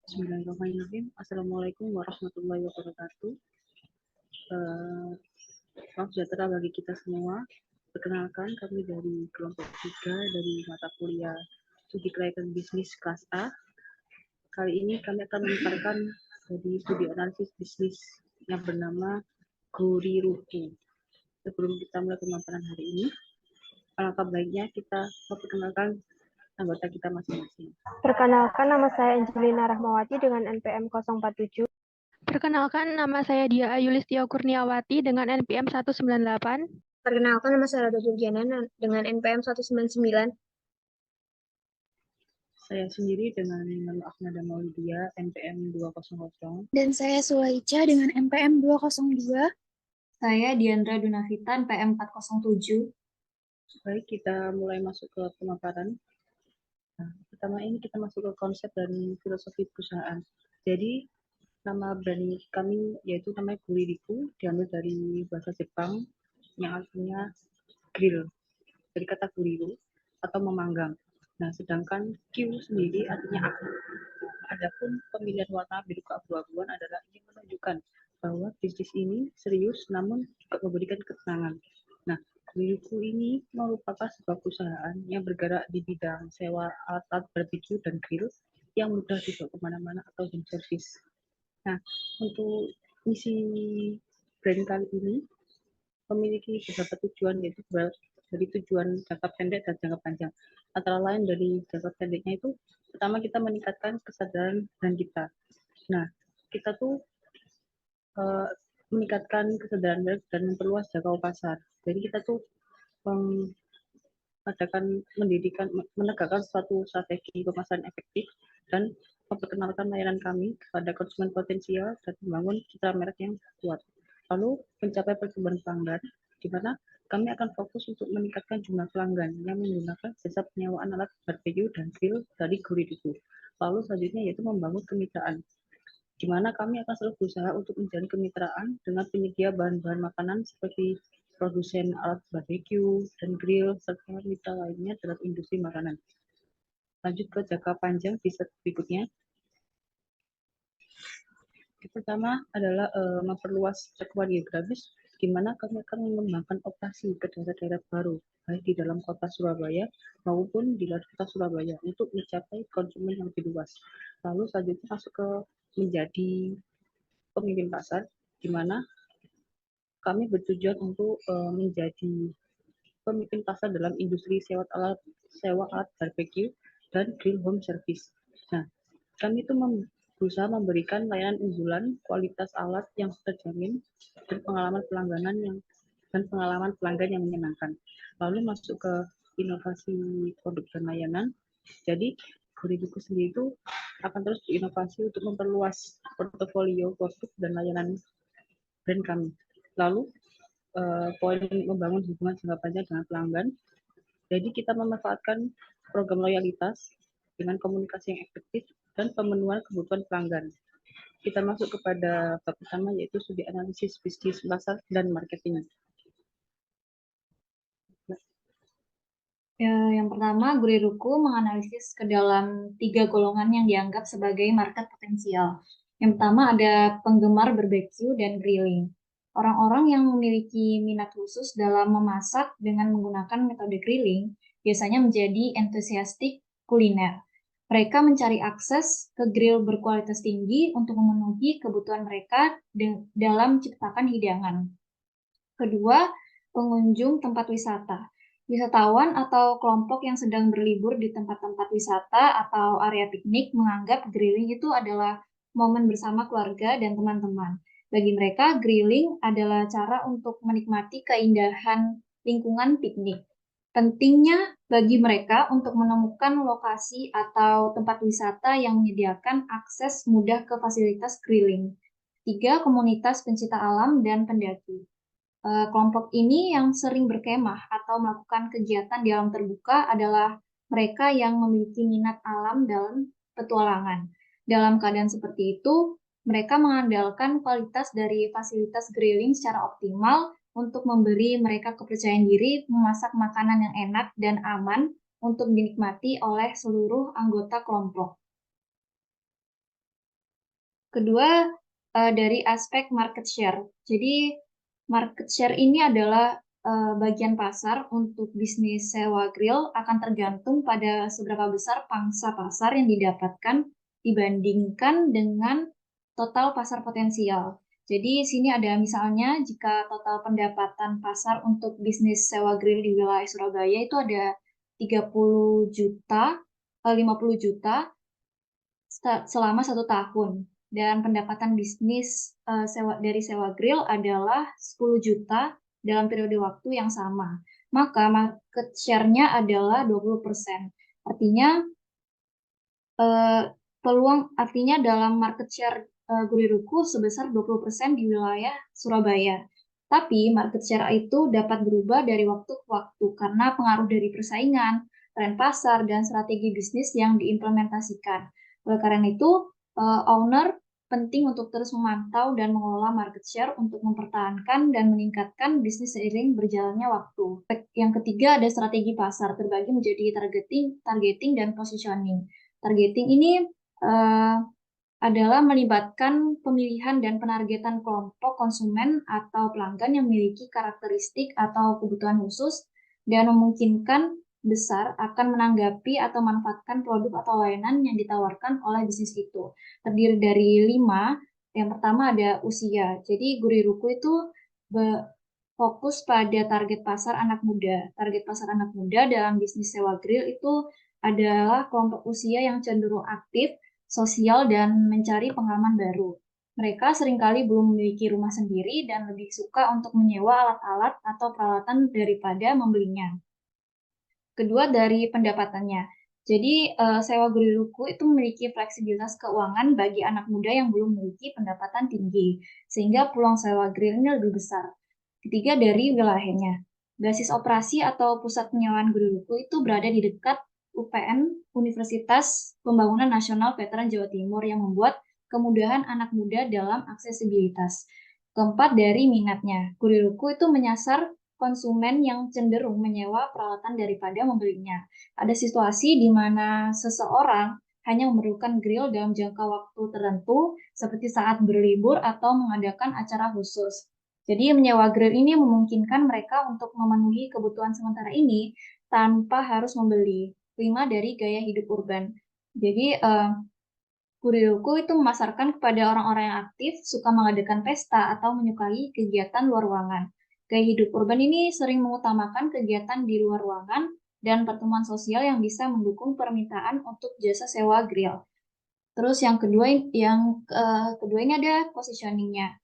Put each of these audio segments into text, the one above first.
Bismillahirrahmanirrahim. Assalamualaikum warahmatullahi wabarakatuh. Eh, Salam sejahtera bagi kita semua. Perkenalkan, kami dari kelompok 3 dari mata kuliah Studi Kelayakan Bisnis kelas A. Kali ini kami akan memaparkan dari studi analisis bisnis yang bernama Guri Ruku. Sebelum kita mulai pemaparan hari ini, alangkah baiknya kita memperkenalkan anggota kita masing-masing. Perkenalkan, nama saya Angelina Rahmawati dengan NPM 047. Perkenalkan, nama saya Dia Ayulistia Kurniawati dengan NPM 198. Perkenalkan, nama saya Rada Durjana dengan NPM 199. Saya sendiri dengan nama Ahmada Maulidia, NPM 200. Dan saya Sulaica dengan NPM 202. Saya Diandra Dunavita, NPM 407. Baik, kita mulai masuk ke pemaparan. Nah, pertama ini kita masuk ke konsep dan filosofi perusahaan. Jadi, nama brand kami yaitu namanya Guririku, diambil dari bahasa Jepang yang artinya grill, dari kata guriru atau memanggang. Nah, sedangkan Q sendiri artinya aku. Adapun pemilihan warna biru keabu-abuan adalah ingin menunjukkan bahwa bisnis ini serius namun juga memberikan ketenangan. Nah, Guririku ini merupakan sebuah perusahaan yang bergerak di bidang sewa alat-alat barbecue dan grill yang mudah dibawa kemana-mana atau home service. Nah, untuk misi brand kali ini memiliki beberapa tujuan, yaitu dari tujuan jangka pendek dan jangka panjang. Antara lain dari jangka pendeknya itu, pertama kita meningkatkan kesadaran brand kita. Nah, kita tuh meningkatkan kesadaran brand dan memperluas jangkau pasar. Jadi kita tuh menegakkan suatu strategi pemasaran efektif dan memperkenalkan layanan kami kepada konsumen potensial dan membangun citra merek yang kuat. Lalu mencapai pertumbuhan pelanggan, di mana kami akan fokus untuk meningkatkan jumlah pelanggan yang menggunakan jasa penyewaan alat barbecue dan grill dari Guririku. Lalu selanjutnya yaitu membangun kemitraan, di mana kami akan selalu berusaha untuk menjalin kemitraan dengan penyedia bahan-bahan makanan seperti produsen alat barbecue dan grill serta mitra lainnya dalam industri makanan. Lanjut ke jangka panjang di slide berikutnya. Yang pertama adalah memperluas cakupan geografis, di mana kami akan mengembangkan operasi ke daerah-daerah baru, baik di dalam kota Surabaya maupun di luar kota Surabaya, untuk mencapai konsumen yang lebih luas. Lalu selanjutnya masuk ke menjadi pemimpin pasar, di mana kami bertujuan untuk menjadi pemimpin pasar dalam industri sewa alat barbecue dan grill home service. Nah, kami itu berusaha memberikan layanan unggulan, kualitas alat yang terjamin, dan pengalaman pelanggan yang menyenangkan. Lalu masuk ke inovasi produk dan layanan. Jadi, Guririku sendiri itu akan terus berinovasi untuk memperluas portofolio produk dan layanan brand kami. Lalu poin membangun hubungan jangka panjang dengan pelanggan. Jadi kita memanfaatkan program loyalitas dengan komunikasi yang efektif dan pemenuhan kebutuhan pelanggan. Kita masuk kepada bab pertama, yaitu studi analisis bisnis pasar dan marketing. Yang pertama, Guririku menganalisis ke dalam 3 golongan yang dianggap sebagai market potensial. Yang pertama ada penggemar barbecue dan grilling. Orang-orang yang memiliki minat khusus dalam memasak dengan menggunakan metode grilling biasanya menjadi entusiastik kuliner. Mereka mencari akses ke grill berkualitas tinggi untuk memenuhi kebutuhan mereka dalam menciptakan hidangan. Kedua, pengunjung tempat wisata. Wisatawan atau kelompok yang sedang berlibur di tempat-tempat wisata atau area piknik menganggap grilling itu adalah momen bersama keluarga dan teman-teman. Bagi mereka, grilling adalah cara untuk menikmati keindahan lingkungan piknik. Pentingnya bagi mereka untuk menemukan lokasi atau tempat wisata yang menyediakan akses mudah ke fasilitas grilling. 3, komunitas pencinta alam dan pendaki. Kelompok ini yang sering berkemah atau melakukan kegiatan di alam terbuka adalah mereka yang memiliki minat alam dalam petualangan. Dalam keadaan seperti itu, mereka mengandalkan kualitas dari fasilitas grilling secara optimal untuk memberi mereka kepercayaan diri memasak makanan yang enak dan aman untuk dinikmati oleh seluruh anggota kelompok. Kedua, dari aspek market share. Jadi, market share ini adalah bagian pasar untuk bisnis sewa grill akan tergantung pada seberapa besar pangsa pasar yang didapatkan dibandingkan dengan total pasar potensial. Jadi, sini ada misalnya jika total pendapatan pasar untuk bisnis sewa grill di wilayah Surabaya itu ada 30 juta, 50 juta selama 1 tahun. Dan pendapatan bisnis dari sewa grill adalah 10 juta dalam periode waktu yang sama. Maka market share-nya adalah 20%. Artinya artinya dalam market share Guriruku sebesar 20% di wilayah Surabaya. Tapi market share itu dapat berubah dari waktu ke waktu karena pengaruh dari persaingan, tren pasar, dan strategi bisnis yang diimplementasikan. Oleh karena itu, owner penting untuk terus memantau dan mengelola market share untuk mempertahankan dan meningkatkan bisnis seiring berjalannya waktu. Yang ketiga ada strategi pasar, terbagi menjadi targeting dan positioning. Targeting ini adalah melibatkan pemilihan dan penargetan kelompok konsumen atau pelanggan yang memiliki karakteristik atau kebutuhan khusus dan memungkinkan besar akan menanggapi atau manfaatkan produk atau layanan yang ditawarkan oleh bisnis itu. Terdiri dari 5. Yang pertama ada usia. Jadi Guriruku itu fokus pada target pasar anak muda. Target pasar anak muda dalam bisnis sewa grill itu adalah kelompok usia yang cenderung aktif, sosial, dan mencari pengalaman baru. Mereka seringkali belum memiliki rumah sendiri dan lebih suka untuk menyewa alat-alat atau peralatan daripada membelinya. Kedua, dari pendapatannya. Jadi, sewa Guriruku itu memiliki fleksibilitas keuangan bagi anak muda yang belum memiliki pendapatan tinggi, sehingga peluang sewa grill ini lebih besar. Ketiga, dari wilayahnya. Basis operasi atau pusat penyewaan Guriruku itu berada di dekat UPN, Universitas Pembangunan Nasional Veteran Jawa Timur, yang membuat kemudahan anak muda dalam aksesibilitas. Keempat, dari minatnya. Guriruku itu menyasar konsumen yang cenderung menyewa peralatan daripada membelinya. Ada situasi di mana seseorang hanya memerlukan grill dalam jangka waktu tertentu, seperti saat berlibur atau mengadakan acara khusus. Jadi menyewa grill ini memungkinkan mereka untuk memenuhi kebutuhan sementara ini tanpa harus membeli. 5, dari gaya hidup urban. Jadi Guriruku itu memasarkan kepada orang-orang yang aktif, suka mengadakan pesta, atau menyukai kegiatan luar ruangan. Gaya hidup urban ini sering mengutamakan kegiatan di luar ruangan dan pertemuan sosial yang bisa mendukung permintaan untuk jasa sewa grill. Terus yang kedua ini ada positioningnya.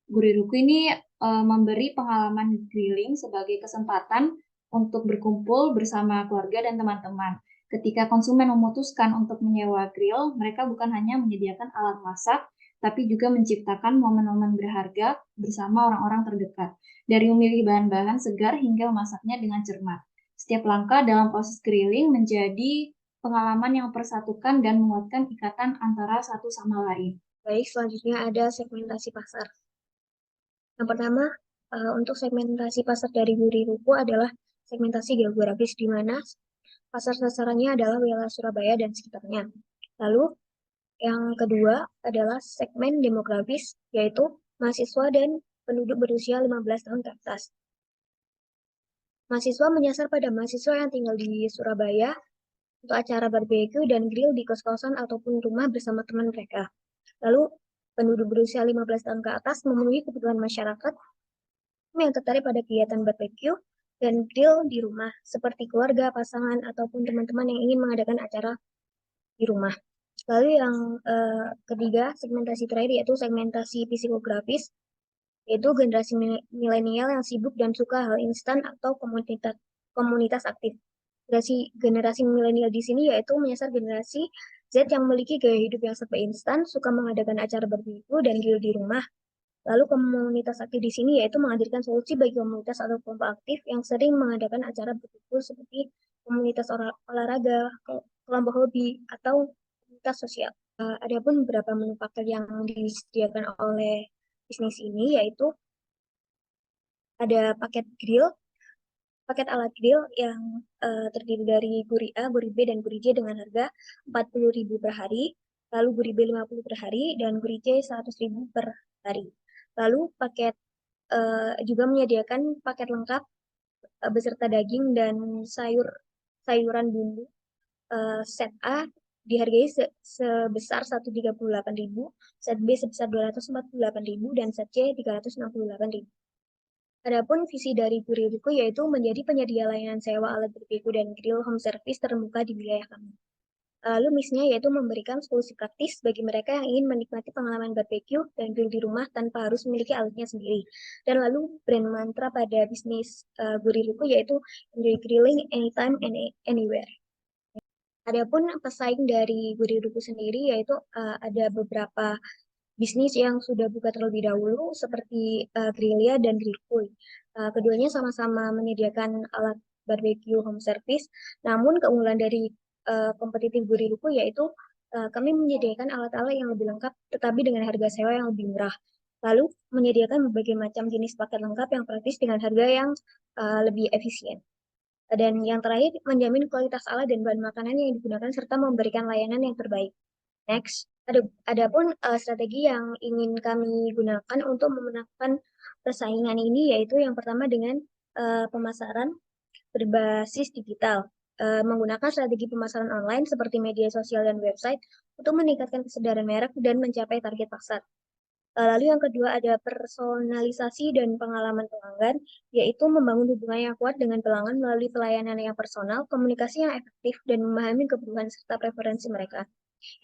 Guriruku ini memberi pengalaman grilling sebagai kesempatan untuk berkumpul bersama keluarga dan teman-teman. Ketika konsumen memutuskan untuk menyewa grill, mereka bukan hanya menyediakan alat masak, tapi juga menciptakan momen-momen berharga bersama orang-orang terdekat. Dari memilih bahan-bahan segar hingga memasaknya dengan cermat. Setiap langkah dalam proses grilling menjadi pengalaman yang persatukan dan menguatkan ikatan antara satu sama lain. Baik, selanjutnya ada segmentasi pasar. Yang pertama, untuk segmentasi pasar dari Guriruku adalah segmentasi geografis, di mana pasar sasarannya adalah wilayah Surabaya dan sekitarnya. Lalu, yang kedua adalah segmen demografis, yaitu mahasiswa dan penduduk berusia 15 tahun ke atas. Mahasiswa menyasar pada mahasiswa yang tinggal di Surabaya untuk acara barbeque dan grill di kos-kosan ataupun rumah bersama teman mereka. Lalu, penduduk berusia 15 tahun ke atas memenuhi kebutuhan masyarakat yang tertarik pada kegiatan barbeque dan grill di rumah, seperti keluarga, pasangan, ataupun teman-teman yang ingin mengadakan acara di rumah. Lalu yang ketiga, segmentasi terakhir, yaitu segmentasi psikografis, yaitu generasi milenial yang sibuk dan suka hal instan atau komunitas aktif. Generasi milenial di sini yaitu menyasar generasi Z yang memiliki gaya hidup yang serba instan, suka mengadakan acara barbecue dan grill di rumah. Lalu komunitas aktif di sini yaitu menghadirkan solusi bagi komunitas atau kelompok aktif yang sering mengadakan acara berkumpul seperti komunitas olahraga, kelompok hobi, atau komunitas sosial. Adapun beberapa menu paket yang disediakan oleh bisnis ini yaitu ada paket alat grill yang terdiri dari guri A, guri B, dan guri C dengan harga 40.000 per hari. lalu Guri B 50 per hari, dan Guri C 100.000 per hari. Lalu paket juga menyediakan paket lengkap beserta daging dan sayuran bumbu set A dihargai sebesar 138.000, set B sebesar 248.000, dan set C 368.000. Adapun visi dari Guriruku yaitu menjadi penyedia layanan sewa alat barbeque dan grill home service terbuka di wilayah kami. Lalu misinya yaitu memberikan solusi praktis bagi mereka yang ingin menikmati pengalaman barbeque dan grill di rumah tanpa harus memiliki alatnya sendiri. Dan lalu brand mantra pada bisnis Guriruku yaitu enjoy grilling anytime and anywhere. Adapun pesaing dari Guriruku sendiri yaitu ada beberapa bisnis yang sudah buka terlebih dahulu seperti Grilia dan Grillcool. Keduanya sama-sama menyediakan alat barbecue home service, namun keunggulan dari kompetitif Guriruku yaitu kami menyediakan alat-alat yang lebih lengkap tetapi dengan harga sewa yang lebih murah. Lalu menyediakan berbagai macam jenis paket lengkap yang praktis dengan harga yang lebih efisien. Dan yang terakhir, menjamin kualitas alat dan bahan makanan yang digunakan serta memberikan layanan yang terbaik. Next, adapun strategi yang ingin kami gunakan untuk memenangkan persaingan ini yaitu yang pertama dengan pemasaran berbasis digital. Menggunakan strategi pemasaran online seperti media sosial dan website untuk meningkatkan kesadaran merek dan mencapai target pasar. Lalu yang kedua ada personalisasi dan pengalaman pelanggan, yaitu membangun hubungan yang kuat dengan pelanggan melalui pelayanan yang personal, komunikasi yang efektif, dan memahami kebutuhan serta preferensi mereka.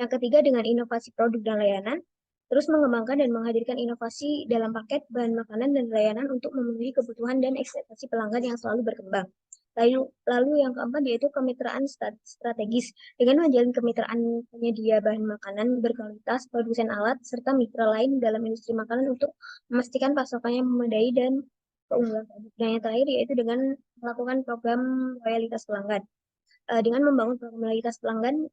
Yang ketiga dengan inovasi produk dan layanan, terus mengembangkan dan menghadirkan inovasi dalam paket bahan makanan dan layanan untuk memenuhi kebutuhan dan ekspektasi pelanggan yang selalu berkembang. Lalu yang keempat yaitu kemitraan strategis dengan menjalin kemitraan penyedia bahan makanan berkualitas, produsen alat, serta mitra lain dalam industri makanan untuk memastikan pasokannya memadai dan keunggulan produk. Dan yang terakhir yaitu dengan melakukan program loyalitas pelanggan. Dengan membangun program loyalitas pelanggan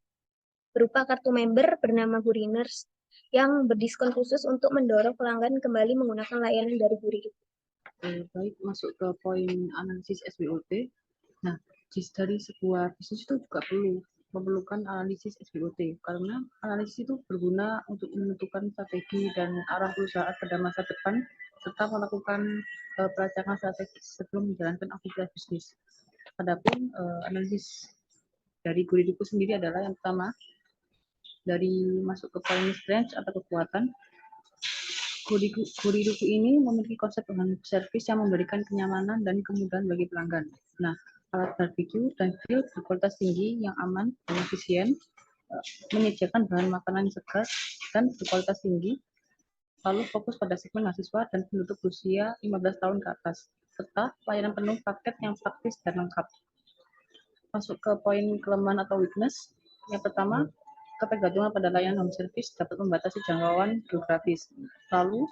berupa kartu member bernama Guriners yang berdiskon khusus untuk mendorong pelanggan kembali menggunakan layanan dari Guri. Baik, masuk ke poin analisis SWOT. Nah, dari sebuah bisnis itu juga memerlukan analisis SWOT karena analisis itu berguna untuk menentukan strategi dan arah perusahaan pada masa depan serta melakukan pelacakan strategis sebelum menjalankan aktivitas bisnis. Adapun analisis dari Guriruku sendiri adalah yang pertama dari masuk ke poin strength atau kekuatan. Guriruku ini memiliki konsep dengan servis yang memberikan kenyamanan dan kemudahan bagi pelanggan. Nah, alat barbecue dan grill berkualitas tinggi yang aman dan efisien, menyediakan bahan makanan yang segar dan berkualitas tinggi, lalu fokus pada segmen mahasiswa dan penduduk usia 15 tahun ke atas, serta pelayanan penuh paket yang praktis dan lengkap. Masuk ke poin kelemahan atau weakness. Yang pertama, ketergantungan pada layanan home service dapat membatasi jangkauan geografis. Lalu,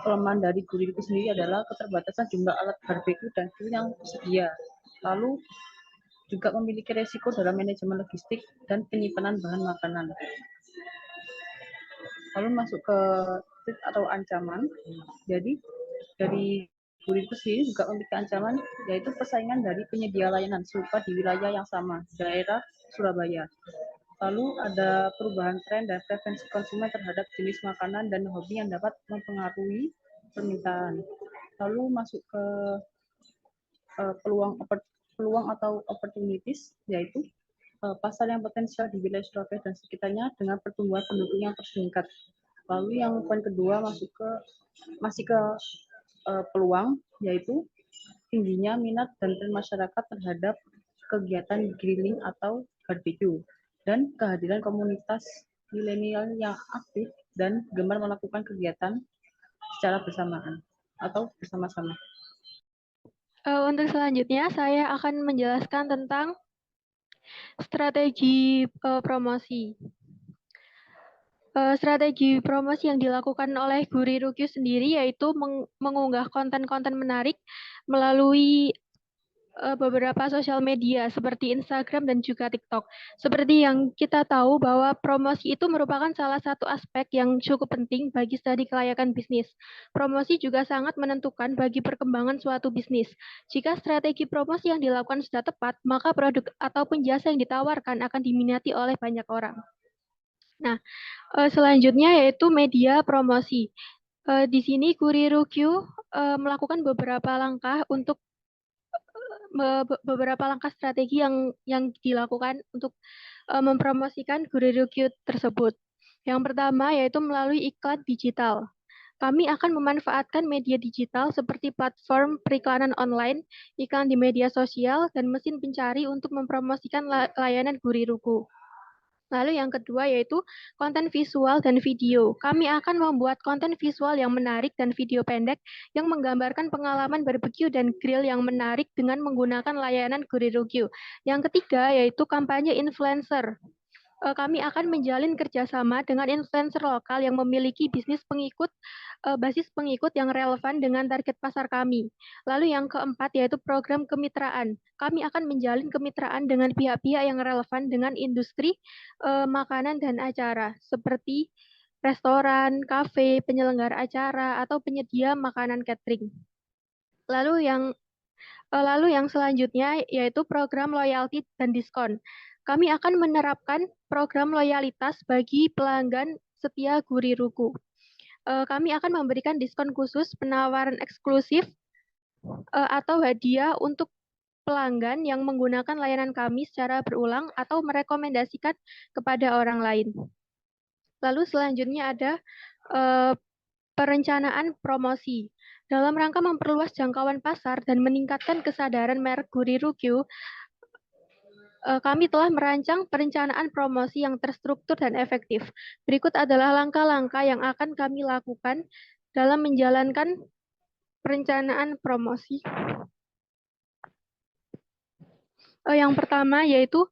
kelemahan dari Guriruku sendiri adalah keterbatasan jumlah alat barbecue dan grill yang tersedia. Lalu, juga memiliki resiko dalam manajemen logistik dan penyimpanan bahan makanan. Lalu masuk ke threat atau ancaman. Jadi, dari Guriruku sendiri juga memiliki ancaman, yaitu persaingan dari penyedia layanan serupa di wilayah yang sama, daerah Surabaya. Lalu ada perubahan tren dan preferensi konsumen terhadap jenis makanan dan hobi yang dapat mempengaruhi permintaan. Lalu masuk ke peluang atau opportunities, yaitu pasar yang potensial di wilayah Surabaya dan sekitarnya dengan pertumbuhan penduduk yang terus meningkat. Lalu yang poin kedua masih ke peluang, yaitu tingginya minat dan tren masyarakat terhadap kegiatan grilling atau barbecue dan kehadiran komunitas milenial yang aktif dan gemar melakukan kegiatan secara bersamaan atau bersama-sama. Untuk selanjutnya, saya akan menjelaskan tentang strategi promosi. Strategi promosi yang dilakukan oleh Guriruku sendiri yaitu mengunggah konten-konten menarik melalui beberapa sosial media seperti Instagram dan juga TikTok. Seperti yang kita tahu bahwa promosi itu merupakan salah satu aspek yang cukup penting bagi studi kelayakan bisnis. Promosi juga sangat menentukan bagi perkembangan suatu bisnis. Jika strategi promosi yang dilakukan sudah tepat, maka produk ataupun jasa yang ditawarkan akan diminati oleh banyak orang. Nah, selanjutnya yaitu media promosi. Di sini Kuriruku melakukan beberapa langkah untuk beberapa langkah strategi yang dilakukan untuk mempromosikan Kuriruku tersebut. Yang pertama yaitu melalui iklan digital. Kami akan memanfaatkan media digital seperti platform periklanan online, iklan di media sosial, dan mesin pencari untuk mempromosikan layanan Guriruku. Lalu yang kedua yaitu konten visual dan video. Kami akan membuat konten visual yang menarik dan video pendek yang menggambarkan pengalaman barbecue dan grill yang menarik dengan menggunakan layanan Guriruku. Yang ketiga yaitu kampanye influencer. Kami akan menjalin kerjasama dengan influencer lokal yang memiliki basis pengikut yang relevan dengan target pasar kami. Lalu yang keempat yaitu program kemitraan. Kami akan menjalin kemitraan dengan pihak-pihak yang relevan dengan industri makanan dan acara, seperti restoran, kafe, penyelenggara acara, atau penyedia makanan catering. Lalu yang selanjutnya yaitu program loyalty dan diskon. Kami akan menerapkan program loyalitas bagi pelanggan setia Guriruku. Kami akan memberikan diskon khusus, penawaran eksklusif, atau hadiah untuk pelanggan yang menggunakan layanan kami secara berulang atau merekomendasikan kepada orang lain. Lalu selanjutnya ada perencanaan promosi. Dalam rangka memperluas jangkauan pasar dan meningkatkan kesadaran merek Guriruku, kami telah merancang perencanaan promosi yang terstruktur dan efektif. Berikut adalah langkah-langkah yang akan kami lakukan dalam menjalankan perencanaan promosi. Yang pertama yaitu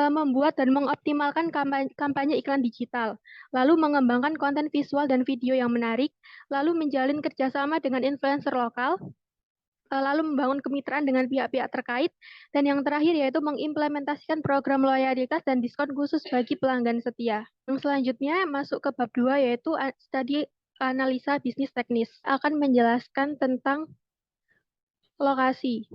membuat dan mengoptimalkan kampanye iklan digital, lalu mengembangkan konten visual dan video yang menarik, lalu menjalin kerjasama dengan influencer lokal, lalu membangun kemitraan dengan pihak-pihak terkait, dan yang terakhir yaitu mengimplementasikan program loyalitas dan diskon khusus bagi pelanggan setia. Yang selanjutnya masuk ke bab 2 yaitu studi analisa bisnis teknis. Akan menjelaskan tentang lokasi.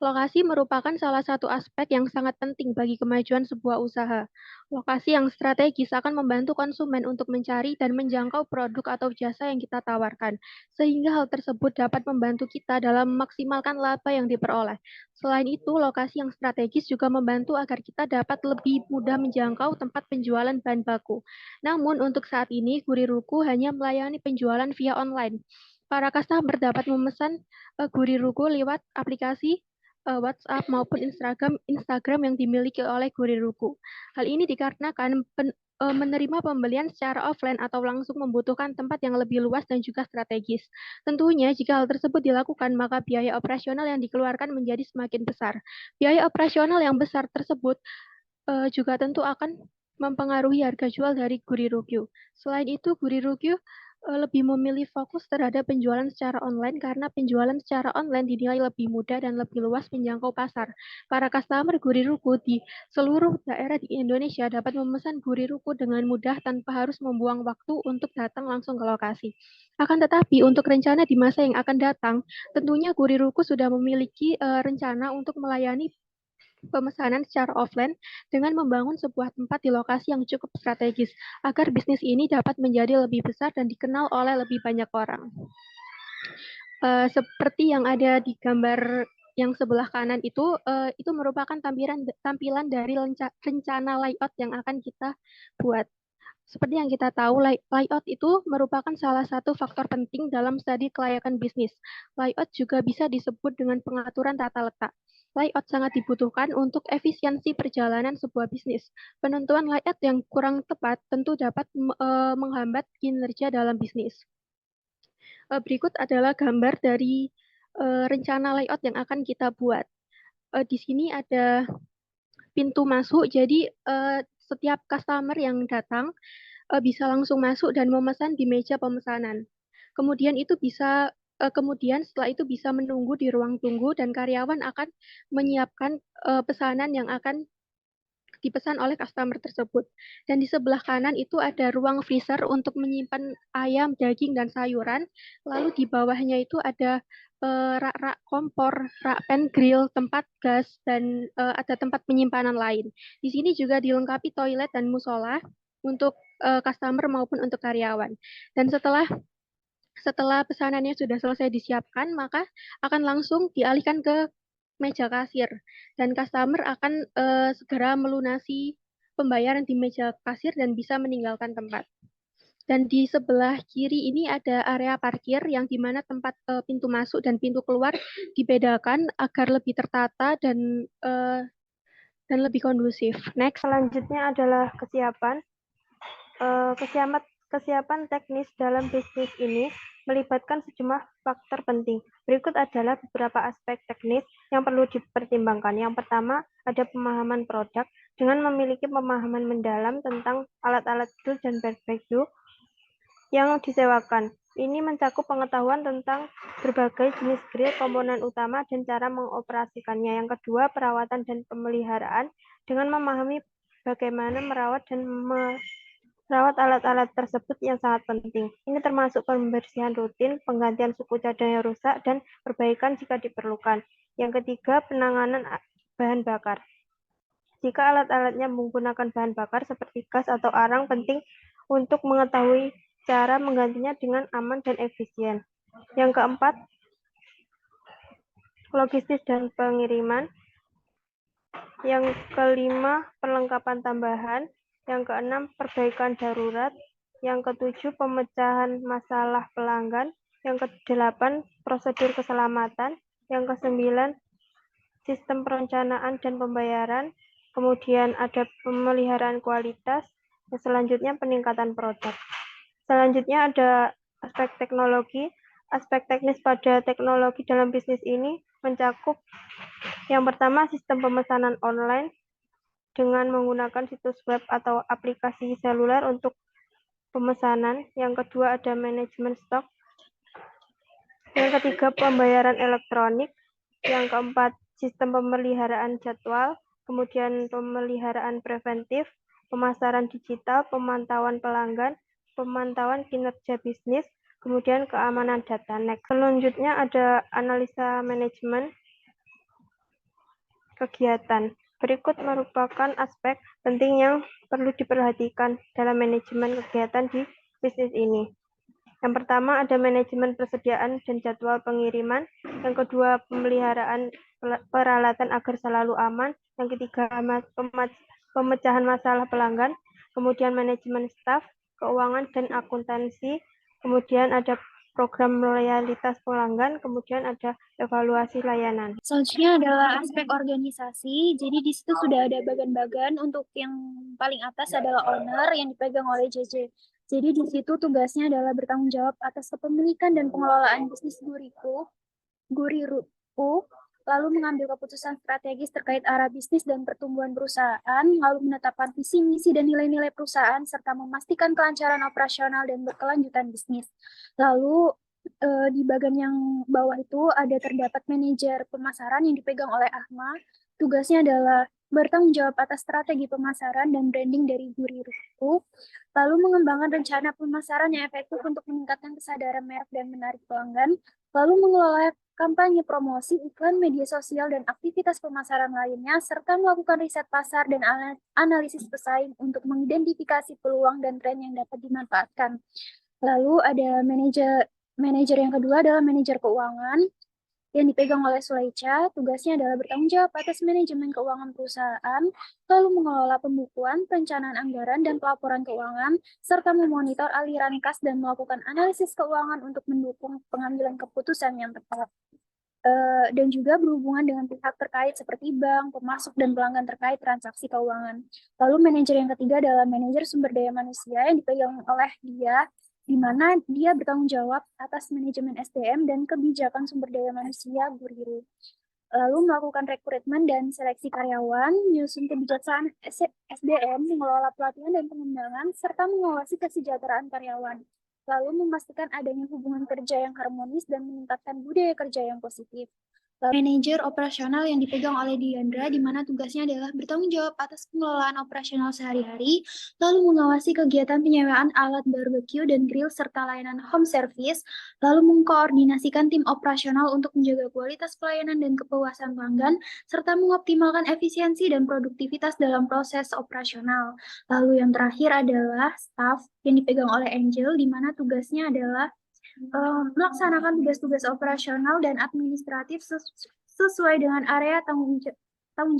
Lokasi merupakan salah satu aspek yang sangat penting bagi kemajuan sebuah usaha. Lokasi yang strategis akan membantu konsumen untuk mencari dan menjangkau produk atau jasa yang kita tawarkan, sehingga hal tersebut dapat membantu kita dalam memaksimalkan laba yang diperoleh. Selain itu, lokasi yang strategis juga membantu agar kita dapat lebih mudah menjangkau tempat penjualan bahan baku. Namun, untuk saat ini, Guriruku hanya melayani penjualan via online. Para customer dapat memesan Guriruku lewat aplikasi WhatsApp maupun Instagram yang dimiliki oleh Guriruku. Hal ini dikarenakan menerima pembelian secara offline atau langsung membutuhkan tempat yang lebih luas dan juga strategis. Tentunya jika hal tersebut dilakukan, maka biaya operasional yang dikeluarkan menjadi semakin besar. Biaya operasional yang besar tersebut juga tentu akan mempengaruhi harga jual dari Guriruku. Selain itu, Guriruku lebih memilih fokus terhadap penjualan secara online karena penjualan secara online dinilai lebih mudah dan lebih luas menjangkau pasar. Para customer Guriruku di seluruh daerah di Indonesia dapat memesan Guriruku dengan mudah tanpa harus membuang waktu untuk datang langsung ke lokasi. Akan tetapi, untuk rencana di masa yang akan datang, tentunya Guriruku sudah memiliki rencana untuk melayani pemesanan secara offline dengan membangun sebuah tempat di lokasi yang cukup strategis agar bisnis ini dapat menjadi lebih besar dan dikenal oleh lebih banyak orang. Seperti yang ada di gambar yang sebelah kanan itu merupakan tampilan dari rencana layout yang akan kita buat. Seperti yang kita tahu, layout itu merupakan salah satu faktor penting dalam studi kelayakan bisnis. Layout juga bisa disebut dengan pengaturan tata letak. Layout sangat dibutuhkan untuk efisiensi perjalanan sebuah bisnis. Penentuan layout yang kurang tepat tentu dapat menghambat kinerja dalam bisnis. Berikut adalah gambar dari rencana layout yang akan kita buat. Di sini ada pintu masuk, jadi setiap customer yang datang bisa langsung masuk dan memesan di meja pemesanan. Kemudian setelah itu bisa menunggu di ruang tunggu dan karyawan akan menyiapkan pesanan yang akan dipesan oleh customer tersebut. Dan di sebelah kanan itu ada ruang freezer untuk menyimpan ayam, daging, dan sayuran. Lalu di bawahnya itu ada rak-rak kompor, rak pan grill, tempat gas, dan ada tempat penyimpanan lain. Di sini juga dilengkapi toilet dan musola. untuk customer maupun untuk karyawan. Dan setelah pesanannya sudah selesai disiapkan, maka akan langsung dialihkan ke meja kasir dan customer akan segera melunasi pembayaran di meja kasir dan bisa meninggalkan tempat. Dan di sebelah kiri ini ada area parkir yang di mana tempat pintu masuk dan pintu keluar dibedakan agar lebih tertata dan lebih kondusif. Next, selanjutnya adalah kesiapan. Kesiapan teknis dalam bisnis ini melibatkan sejumlah faktor penting. Berikut adalah beberapa aspek teknis yang perlu dipertimbangkan. Yang pertama, ada pemahaman produk. Dengan memiliki pemahaman mendalam tentang alat-alat grill dan barbecue yang disewakan. Ini mencakup pengetahuan tentang berbagai jenis grill, komponen utama, dan cara mengoperasikannya. Yang kedua, perawatan dan pemeliharaan. Dengan memahami bagaimana merawat alat-alat tersebut yang sangat penting. Ini termasuk pembersihan rutin, penggantian suku cadang yang rusak, dan perbaikan jika diperlukan. Yang ketiga, penanganan bahan bakar. Jika alat-alatnya menggunakan bahan bakar seperti gas atau arang, penting untuk mengetahui cara menggantinya dengan aman dan efisien. Yang keempat, logistik dan pengiriman. Yang kelima, perlengkapan tambahan. Yang keenam, perbaikan darurat. Yang ketujuh, pemecahan masalah pelanggan. Yang kedelapan, prosedur keselamatan. Yang kesembilan, sistem perencanaan dan pembayaran. Kemudian ada pemeliharaan kualitas. Yang selanjutnya, peningkatan produk. Selanjutnya ada aspek teknologi. Aspek teknis pada teknologi dalam bisnis ini mencakup yang pertama, sistem pemesanan online dengan menggunakan situs web atau aplikasi seluler untuk pemesanan. Yang kedua, ada manajemen stok. Yang ketiga, pembayaran elektronik. Yang keempat, sistem pemeliharaan jadwal. Kemudian pemeliharaan preventif, pemasaran digital, pemantauan pelanggan, pemantauan kinerja bisnis, kemudian keamanan data. Next. Selanjutnya ada analisa manajemen kegiatan. Berikut merupakan aspek penting yang perlu diperhatikan dalam manajemen kegiatan di bisnis ini. Yang pertama ada manajemen persediaan dan jadwal pengiriman. Yang kedua, pemeliharaan peralatan agar selalu aman. Yang ketiga, pemecahan masalah pelanggan. Kemudian manajemen staf, keuangan dan akuntansi. Kemudian ada program loyalitas pelanggan, kemudian ada evaluasi layanan. Selanjutnya adalah aspek organisasi. Jadi di situ sudah ada bagan-bagan. Untuk yang paling atas adalah owner yang dipegang oleh JJ. Jadi di situ tugasnya adalah bertanggung jawab atas kepemilikan dan pengelolaan bisnis Guriruku, lalu mengambil keputusan strategis terkait arah bisnis dan pertumbuhan perusahaan, lalu menetapkan visi, misi, dan nilai-nilai perusahaan, serta memastikan kelancaran operasional dan berkelanjutan bisnis. Lalu di bagian yang bawah itu ada terdapat manajer pemasaran yang dipegang oleh Ahmad. Tugasnya adalah bertanggung jawab atas strategi pemasaran dan branding dari Guriruku, lalu mengembangkan rencana pemasaran yang efektif untuk meningkatkan kesadaran merek dan menarik pelanggan, lalu mengelola kampanye promosi, iklan, media sosial, dan aktivitas pemasaran lainnya, serta melakukan riset pasar dan analisis pesaing untuk mengidentifikasi peluang dan tren yang dapat dimanfaatkan. Lalu ada manajer yang kedua adalah manajer keuangan yang dipegang oleh Sulaica. Tugasnya adalah bertanggung jawab atas manajemen keuangan perusahaan, lalu mengelola pembukuan, perencanaan anggaran, dan pelaporan keuangan, serta memonitor aliran kas dan melakukan analisis keuangan untuk mendukung pengambilan keputusan yang tepat. Dan juga berhubungan dengan pihak terkait seperti bank, pemasok, dan pelanggan terkait transaksi keuangan. Lalu manajer yang ketiga adalah manajer sumber daya manusia yang dipegang oleh dia, di mana dia bertanggung jawab atas manajemen SDM dan kebijakan sumber daya manusia Guriru. Lalu melakukan rekrutmen dan seleksi karyawan, menyusun kebijaksanaan SDM, mengelola pelatihan dan pengembangan, serta mengawasi kesejahteraan karyawan. Lalu memastikan adanya hubungan kerja yang harmonis dan meningkatkan budaya kerja yang positif. Manajer operasional yang dipegang oleh Diandra, di mana tugasnya adalah bertanggung jawab atas pengelolaan operasional sehari-hari, lalu mengawasi kegiatan penyewaan alat barbecue dan grill serta layanan home service, lalu mengkoordinasikan tim operasional untuk menjaga kualitas pelayanan dan kepuasan pelanggan, serta mengoptimalkan efisiensi dan produktivitas dalam proses operasional. Lalu yang terakhir adalah staff yang dipegang oleh Angel, di mana tugasnya adalah melaksanakan tugas-tugas operasional dan administratif sesuai dengan area tanggung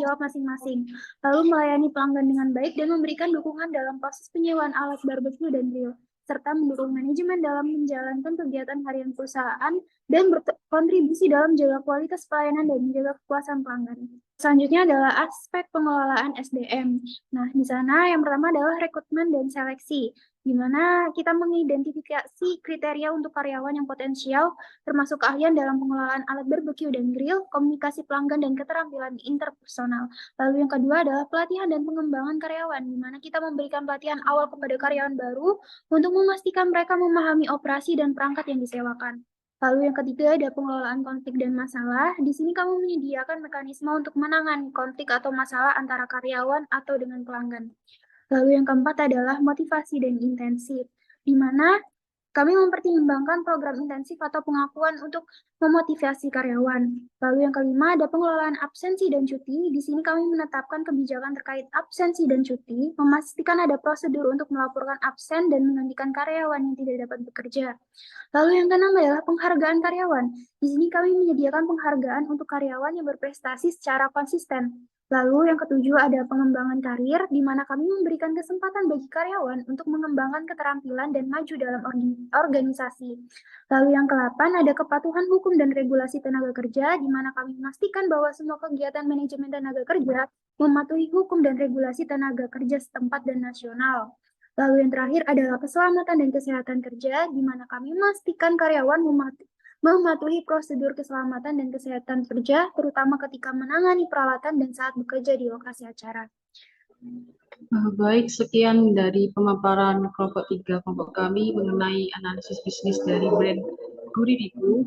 jawab masing-masing, lalu melayani pelanggan dengan baik dan memberikan dukungan dalam proses penyewaan alat barbecue dan grill, serta mendukung manajemen dalam menjalankan kegiatan harian perusahaan dan berkontribusi dalam menjaga kualitas pelayanan dan menjaga kepuasan pelanggan. Selanjutnya adalah aspek pengelolaan SDM. Nah, di sana yang pertama adalah rekrutmen dan seleksi, di mana kita mengidentifikasi kriteria untuk karyawan yang potensial, termasuk keahlian dalam pengelolaan alat barbecue dan grill, komunikasi pelanggan, dan keterampilan interpersonal. Lalu yang kedua adalah pelatihan dan pengembangan karyawan, di mana kita memberikan pelatihan awal kepada karyawan baru untuk memastikan mereka memahami operasi dan perangkat yang disewakan. Lalu yang ketiga ada pengelolaan konflik dan masalah. Di sini kamu menyediakan mekanisme untuk menangani konflik atau masalah antara karyawan atau dengan pelanggan. Lalu yang keempat adalah motivasi dan intensif, di mana kami mempertimbangkan program intensif atau pengakuan untuk memotivasi karyawan. Lalu yang kelima ada pengelolaan absensi dan cuti. Di sini kami menetapkan kebijakan terkait absensi dan cuti, memastikan ada prosedur untuk melaporkan absen dan menggantikan karyawan yang tidak dapat bekerja. Lalu yang keenam adalah penghargaan karyawan. Di sini kami menyediakan penghargaan untuk karyawan yang berprestasi secara konsisten. Lalu yang ketujuh ada pengembangan karir, di mana kami memberikan kesempatan bagi karyawan untuk mengembangkan keterampilan dan maju dalam organisasi. Lalu yang ke-8 ada kepatuhan hukum dan regulasi tenaga kerja, di mana kami memastikan bahwa semua kegiatan manajemen tenaga kerja mematuhi hukum dan regulasi tenaga kerja setempat dan nasional. Lalu yang terakhir adalah keselamatan dan kesehatan kerja, di mana kami memastikan karyawan mematuhi prosedur keselamatan dan kesehatan kerja, terutama ketika menangani peralatan dan saat bekerja di lokasi acara. Baik, sekian dari pemaparan kelompok 3 kelompok kami mengenai analisis bisnis dari brand Guririku.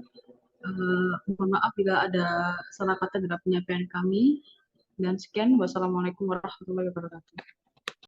Mohon maaf bila ada salah kata dalam penyampaian kami. Dan sekian, wassalamualaikum warahmatullahi wabarakatuh.